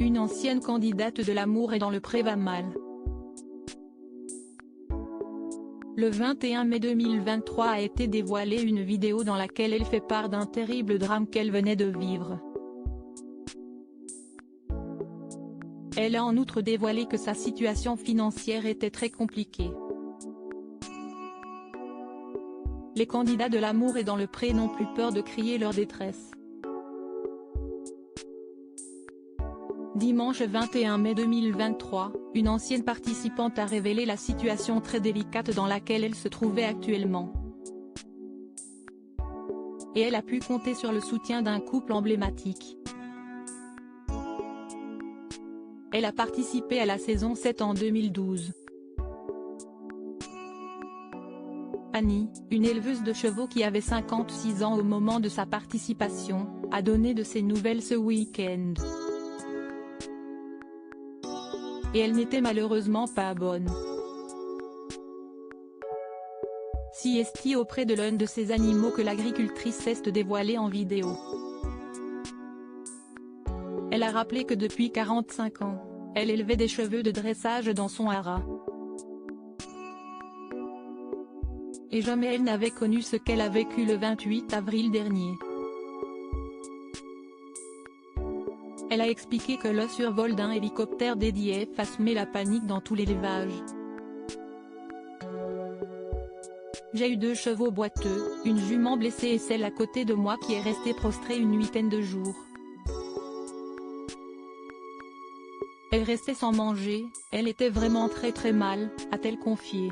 Une ancienne candidate de L'amour est dans le pré va mal. Le 21 mai 2023 a été dévoilée une vidéo dans laquelle elle fait part d'un terrible drame qu'elle venait de vivre. Elle a en outre dévoilé que sa situation financière était très compliquée. Les candidats de L'amour est dans le pré n'ont plus peur de crier leur détresse. Dimanche 21 mai 2023, une ancienne participante a révélé la situation très délicate dans laquelle elle se trouvait actuellement. Et elle a pu compter sur le soutien d'un couple emblématique. Elle a participé à la saison 7 en 2012. Annie, une éleveuse de chevaux qui avait 56 ans au moment de sa participation, a donné de ses nouvelles ce week-end. Et elle n'était malheureusement pas bonne. Si est-il auprès de l'un de ces animaux que l'agricultrice est dévoilée en vidéo. Elle a rappelé que depuis 45 ans, elle élevait des chevaux de dressage dans son haras. Et jamais elle n'avait connu ce qu'elle a vécu le 28 avril dernier. Elle a expliqué que le survol d'un hélicoptère dédié a semé la panique dans tout l'élevage. J'ai eu 2 chevaux boiteux, une jument blessée et celle à côté de moi qui est restée prostrée une huitaine de jours. Elle restait sans manger, elle était vraiment très mal, a-t-elle confié.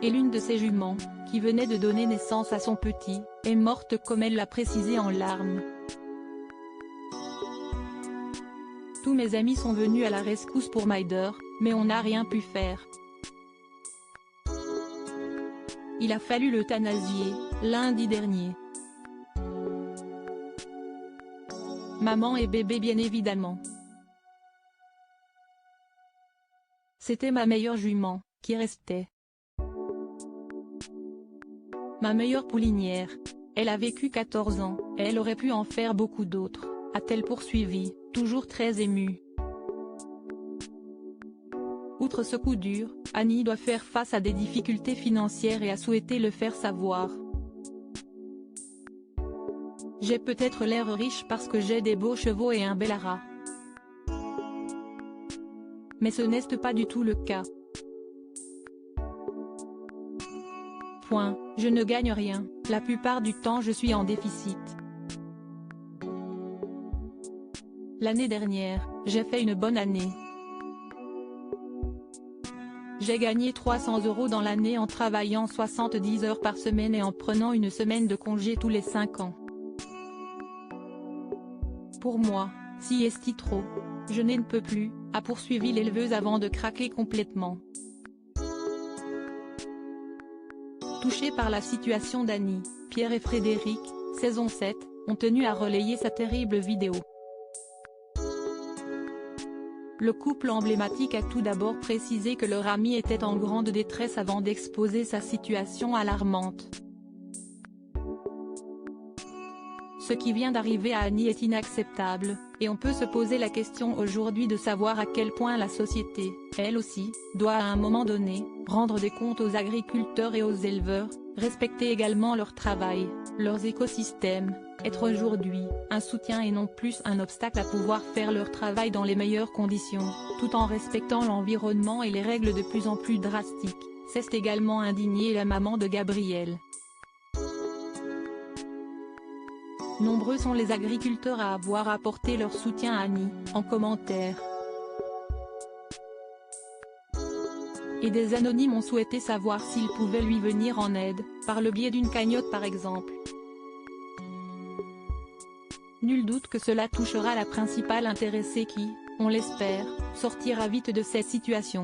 Et l'une de ses juments, qui venait de donner naissance à son petit, est morte comme elle l'a précisé en larmes. Tous mes amis sont venus à la rescousse pour Maider, mais on n'a rien pu faire. Il a fallu l'euthanasier, lundi dernier. Maman et bébé bien évidemment. C'était ma meilleure jument, qui restait. Ma meilleure poulinière. Elle a vécu 14 ans, et elle aurait pu en faire beaucoup d'autres, a-t-elle poursuivi, toujours très émue. Outre ce coup dur, Annie doit faire face à des difficultés financières et a souhaité le faire savoir. J'ai peut-être l'air riche parce que j'ai des beaux chevaux et un bel haras. Mais ce n'est pas du tout le cas. Je ne gagne rien, la plupart du temps je suis en déficit. L'année dernière, j'ai fait une bonne année. J'ai gagné 300 € dans l'année en travaillant 70 heures par semaine et en prenant une semaine de congé tous les 5 ans. Pour moi, si est trop, je ne peux plus, a poursuivi l'éleveuse avant de craquer complètement. Touchés par la situation d'Annie, Pierre et Frédéric, saison 7, ont tenu à relayer sa terrible vidéo. Le couple emblématique a tout d'abord précisé que leur ami était en grande détresse avant d'exposer sa situation alarmante. Ce qui vient d'arriver à Annie est inacceptable, et on peut se poser la question aujourd'hui de savoir à quel point la société, elle aussi, doit à un moment donné, rendre des comptes aux agriculteurs et aux éleveurs, respecter également leur travail, leurs écosystèmes, être aujourd'hui un soutien et non plus un obstacle à pouvoir faire leur travail dans les meilleures conditions, tout en respectant l'environnement et les règles de plus en plus drastiques, s'est également indignée la maman de Gabriel. Nombreux sont les agriculteurs à avoir apporté leur soutien à Annie, en commentaire. Et des anonymes ont souhaité savoir s'ils pouvaient lui venir en aide, par le biais d'une cagnotte par exemple. Nul doute que cela touchera la principale intéressée qui, on l'espère, sortira vite de cette situation.